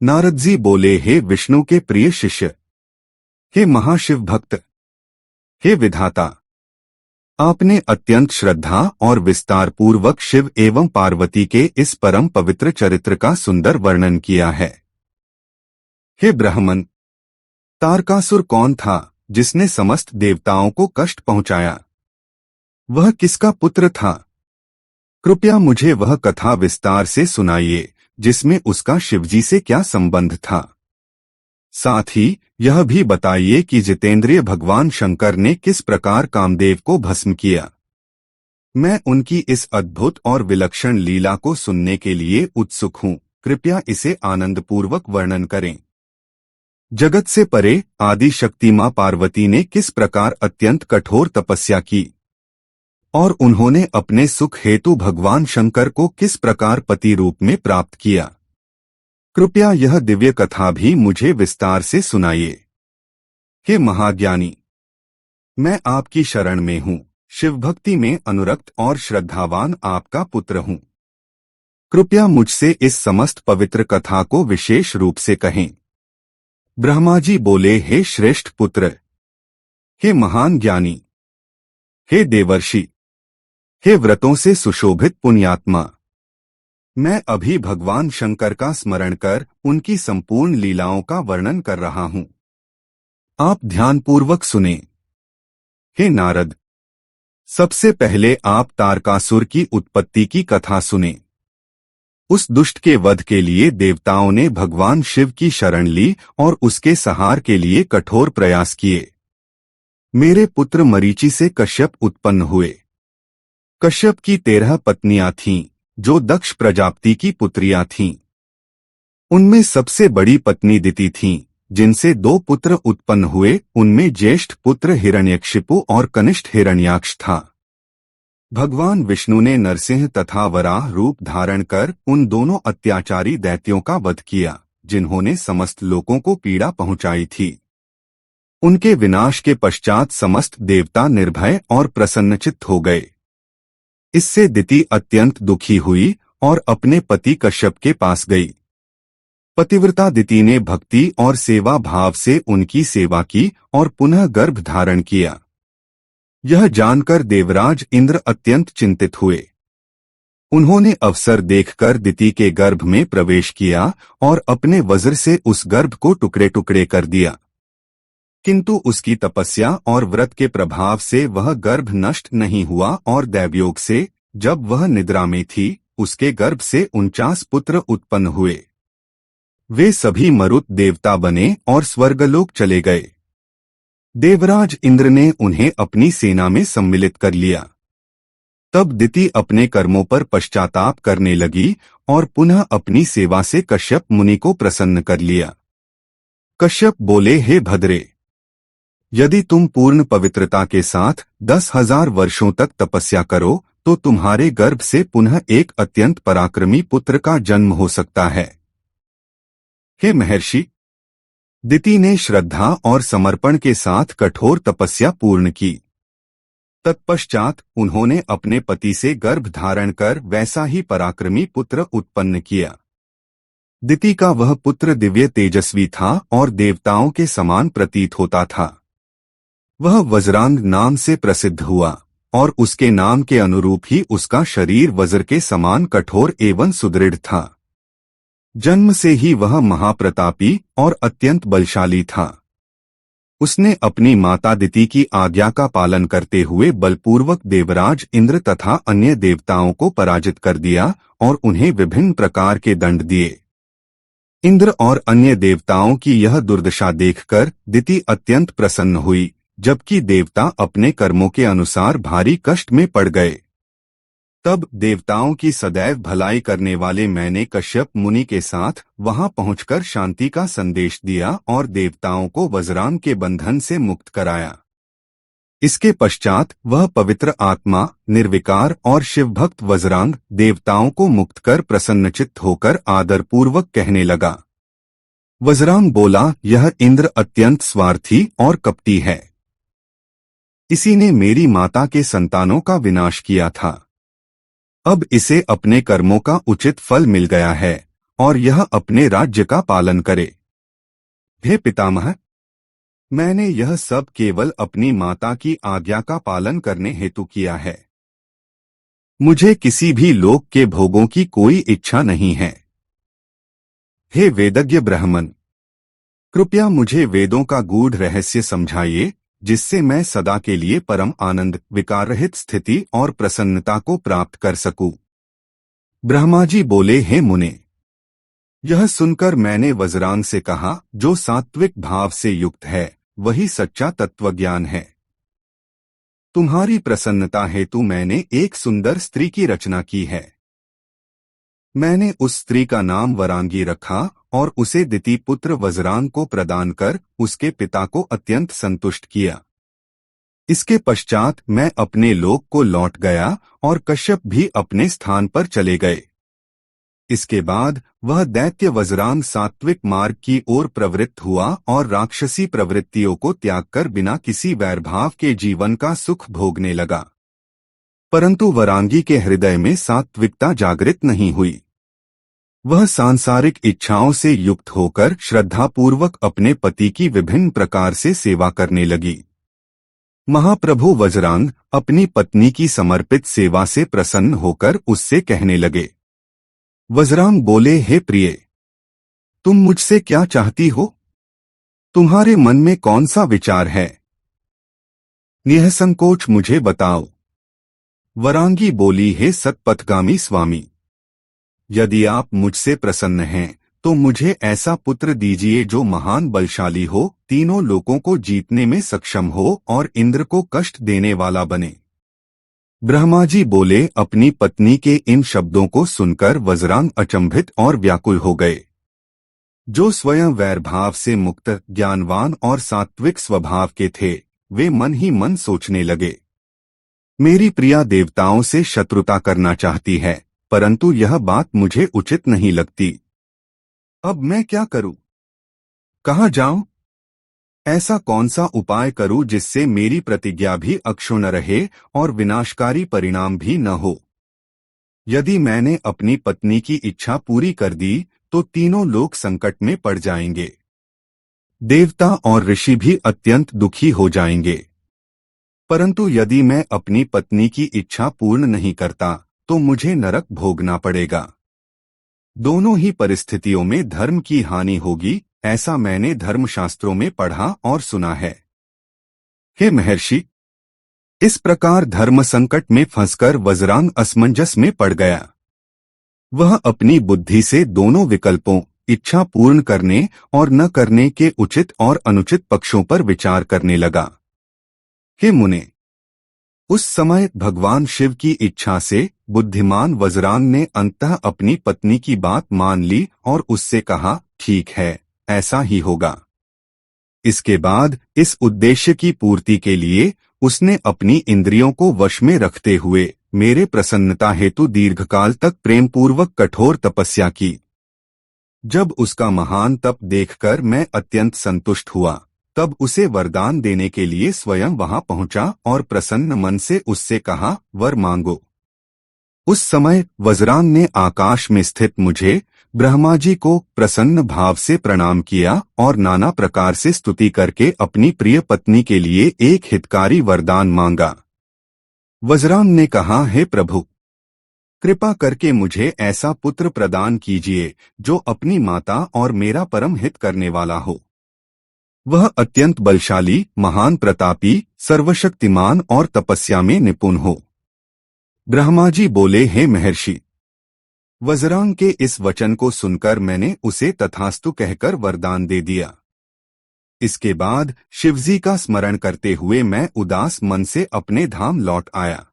नारद जी बोले, हे विष्णु के प्रिय शिष्य, हे महाशिव भक्त, हे विधाता, आपने अत्यंत श्रद्धा और विस्तार पूर्वक शिव एवं पार्वती के इस परम पवित्र चरित्र का सुंदर वर्णन किया है। हे ब्राह्मण, तारकासुर कौन था जिसने समस्त देवताओं को कष्ट पहुंचाया? वह किसका पुत्र था? कृपया मुझे वह कथा विस्तार से सुनाइए, जिसमें उसका शिवजी से क्या संबंध था। साथ ही यह भी बताइए कि जितेंद्रिय भगवान शंकर ने किस प्रकार कामदेव को भस्म किया। मैं उनकी इस अद्भुत और विलक्षण लीला को सुनने के लिए उत्सुक हूँ। कृपया इसे आनंदपूर्वक वर्णन करें। जगत से परे आदि शक्ति मां पार्वती ने किस प्रकार अत्यंत कठोर तपस्या की और उन्होंने अपने सुख हेतु भगवान शंकर को किस प्रकार पति रूप में प्राप्त किया। कृपया यह दिव्य कथा भी मुझे विस्तार से सुनाइए। हे महाज्ञानी, मैं आपकी शरण में हूँ। शिव भक्ति में अनुरक्त और श्रद्धावान आपका पुत्र हूँ। कृपया मुझसे इस समस्त पवित्र कथा को विशेष रूप से कहें। ब्रह्मा जी बोले, हे श्रेष्ठ पुत्र, हे महान ज्ञानी, हे देवर्षि, हे व्रतों से सुशोभित पुण्यात्मा, मैं अभी भगवान शंकर का स्मरण कर उनकी संपूर्ण लीलाओं का वर्णन कर रहा हूँ। आप ध्यानपूर्वक सुने। हे नारद, सबसे पहले आप तारकासुर की उत्पत्ति की कथा सुने। उस दुष्ट के वध के लिए देवताओं ने भगवान शिव की शरण ली और उसके संहार के लिए कठोर प्रयास किए। मेरे पुत्र मरीचि से कश्यप उत्पन्न हुए। कश्यप की 13 पत्नियां थीं, जो दक्ष प्रजापति की पुत्रियां थीं। उनमें सबसे बड़ी पत्नी दिति थीं, जिनसे 2 पुत्र उत्पन्न हुए। उनमें ज्येष्ठ पुत्र हिरण्यकशिपु और कनिष्ठ हिरण्याक्ष था। भगवान विष्णु ने नरसिंह तथा वराह रूप धारण कर उन दोनों अत्याचारी दैत्यों का वध किया, जिन्होंने समस्त लोगों को पीड़ा पहुंचाई थी। उनके विनाश के पश्चात समस्त देवता निर्भय और प्रसन्नचित्त हो गए। इससे दिति अत्यंत दुखी हुई और अपने पति कश्यप के पास गई। पतिव्रता दिति ने भक्ति और सेवा भाव से उनकी सेवा की और पुनः गर्भ धारण किया। यह जानकर देवराज इंद्र अत्यंत चिंतित हुए। उन्होंने अवसर देखकर दिति के गर्भ में प्रवेश किया और अपने वज्र से उस गर्भ को टुकड़े टुकड़े कर दिया। किंतु उसकी तपस्या और व्रत के प्रभाव से वह गर्भ नष्ट नहीं हुआ और दैवयोग से, जब वह निद्रा में थी, उसके गर्भ से 49 पुत्र उत्पन्न हुए। वे सभी मरुत देवता बने और स्वर्गलोक चले गए। देवराज इंद्र ने उन्हें अपनी सेना में सम्मिलित कर लिया। तब दिति अपने कर्मों पर पश्चाताप करने लगी और पुनः अपनी सेवा से कश्यप मुनि को प्रसन्न कर लिया। कश्यप बोले, हे भद्रे, यदि तुम पूर्ण पवित्रता के साथ 10,000 वर्षों तक तपस्या करो तो तुम्हारे गर्भ से पुनः एक अत्यंत पराक्रमी पुत्र का जन्म हो सकता है। हे महर्षि, दिति ने श्रद्धा और समर्पण के साथ कठोर तपस्या पूर्ण की। तत्पश्चात उन्होंने अपने पति से गर्भ धारण कर वैसा ही पराक्रमी पुत्र उत्पन्न किया। दिति का वह पुत्र दिव्य तेजस्वी था और देवताओं के समान प्रतीत होता था। वह वज्रांग नाम से प्रसिद्ध हुआ और उसके नाम के अनुरूप ही उसका शरीर वज्र के समान कठोर एवं सुदृढ़ था। जन्म से ही वह महाप्रतापी और अत्यंत बलशाली था। उसने अपनी माता दिति की आज्ञा का पालन करते हुए बलपूर्वक देवराज इंद्र तथा अन्य देवताओं को पराजित कर दिया और उन्हें विभिन्न प्रकार के दंड दिए। इंद्र और अन्य देवताओं की यह दुर्दशा देखकर दिति अत्यंत प्रसन्न हुई, जबकि देवता अपने कर्मों के अनुसार भारी कष्ट में पड़ गए। तब देवताओं की सदैव भलाई करने वाले मैंने कश्यप मुनि के साथ वहां पहुंचकर शांति का संदेश दिया और देवताओं को वज्रांग के बंधन से मुक्त कराया। इसके पश्चात वह पवित्र आत्मा निर्विकार और शिवभक्त वज्रांग देवताओं को मुक्त कर प्रसन्नचित्त होकर आदरपूर्वक कहने लगा। वज्रांग बोला, यह इंद्र अत्यंत स्वार्थी और कपटी है। इसी ने मेरी माता के संतानों का विनाश किया था। अब इसे अपने कर्मों का उचित फल मिल गया है और यह अपने राज्य का पालन करे। हे पितामह, मैंने यह सब केवल अपनी माता की आज्ञा का पालन करने हेतु किया है। मुझे किसी भी लोक के भोगों की कोई इच्छा नहीं है। हे वेदज्ञ ब्राह्मण, कृपया मुझे वेदों का गूढ़ रहस्य समझाइए, जिससे मैं सदा के लिए परम आनंद, विकार रहित स्थिति और प्रसन्नता को प्राप्त कर सकूं। ब्रह्मा जी बोले, हे मुने, यह सुनकर मैंने वज्रांग से कहा, जो सात्विक भाव से युक्त है वही सच्चा तत्वज्ञान है। तुम्हारी प्रसन्नता हेतु मैंने एक सुंदर स्त्री की रचना की है। मैंने उस स्त्री का नाम वरांगी रखा और उसे दिति पुत्र वज्रांग को प्रदान कर उसके पिता को अत्यंत संतुष्ट किया। इसके पश्चात मैं अपने लोक को लौट गया और कश्यप भी अपने स्थान पर चले गए। इसके बाद वह दैत्य वज्रांग सात्विक मार्ग की ओर प्रवृत्त हुआ और राक्षसी प्रवृत्तियों को त्याग कर बिना किसी वैरभाव के जीवन का सुख भोगने लगा। परंतु वरांगी के हृदय में सात्विकता जागृत नहीं हुई। वह सांसारिक इच्छाओं से युक्त होकर श्रद्धापूर्वक अपने पति की विभिन्न प्रकार से सेवा करने लगी। महाप्रभु वज्रांग अपनी पत्नी की समर्पित सेवा से प्रसन्न होकर उससे कहने लगे। वज्रांग बोले, हे प्रिय, तुम मुझसे क्या चाहती हो? तुम्हारे मन में कौन सा विचार है? निःसंकोच मुझे बताओ। वरांगी बोली, हे सत्पथगामी स्वामी, यदि आप मुझसे प्रसन्न हैं तो मुझे ऐसा पुत्र दीजिए जो महान बलशाली हो, तीनों लोकों को जीतने में सक्षम हो और इंद्र को कष्ट देने वाला बने। ब्रह्मा जी बोले। अपनी पत्नी के इन शब्दों को सुनकर वज्रांग अचंभित और व्याकुल हो गए। जो स्वयं वैरभाव से मुक्त, ज्ञानवान और सात्विक स्वभाव के थे, वे मन ही मन सोचने लगे, मेरी प्रिया देवताओं से शत्रुता करना चाहती है, परंतु यह बात मुझे उचित नहीं लगती। अब मैं क्या करूं? कहाँ जाऊं? ऐसा कौन सा उपाय करूं जिससे मेरी प्रतिज्ञा भी अक्षुण्ण रहे और विनाशकारी परिणाम भी न हो? यदि मैंने अपनी पत्नी की इच्छा पूरी कर दी तो तीनों लोग संकट में पड़ जाएंगे। देवता और ऋषि भी अत्यंत दुखी हो जाएंगे। परंतु यदि मैं अपनी पत्नी की इच्छा पूर्ण नहीं करता तो मुझे नरक भोगना पड़ेगा। दोनों ही परिस्थितियों में धर्म की हानि होगी, ऐसा मैंने धर्मशास्त्रों में पढ़ा और सुना है। हे महर्षि, इस प्रकार धर्म संकट में फंसकर वज्रांग असमंजस में पड़ गया। वह अपनी बुद्धि से दोनों विकल्पों, इच्छा पूर्ण करने और न करने के उचित और अनुचित पक्षों पर विचार करने लगा। हे मुने, उस समय भगवान शिव की इच्छा से बुद्धिमान वज्रांग ने अंततः अपनी पत्नी की बात मान ली और उससे कहा, ठीक है, ऐसा ही होगा। इसके बाद इस उद्देश्य की पूर्ति के लिए उसने अपनी इंद्रियों को वश में रखते हुए मेरे प्रसन्नता हेतु दीर्घकाल तक प्रेमपूर्वक कठोर तपस्या की। जब उसका महान तप देखकर मैं अत्यंत संतुष्ट हुआ, तब उसे वरदान देने के लिए स्वयं वहां पहुंचा और प्रसन्न मन से उससे कहा, वर मांगो। उस समय वज्रांग ने आकाश में स्थित मुझे, ब्रह्मा जी को प्रसन्न भाव से प्रणाम किया और नाना प्रकार से स्तुति करके अपनी प्रिय पत्नी के लिए एक हितकारी वरदान मांगा। वज्रांग ने कहा, हे प्रभु, कृपा करके मुझे ऐसा पुत्र प्रदान कीजिए जो अपनी माता और मेरा परम हित करने वाला हो। वह अत्यंत बलशाली, महान प्रतापी, सर्वशक्तिमान और तपस्या में निपुण हो। ब्रह्मा जी बोले, हे महर्षि, वज्रांग के इस वचन को सुनकर मैंने उसे तथास्तु कहकर वरदान दे दिया। इसके बाद शिवजी का स्मरण करते हुए मैं उदास मन से अपने धाम लौट आया।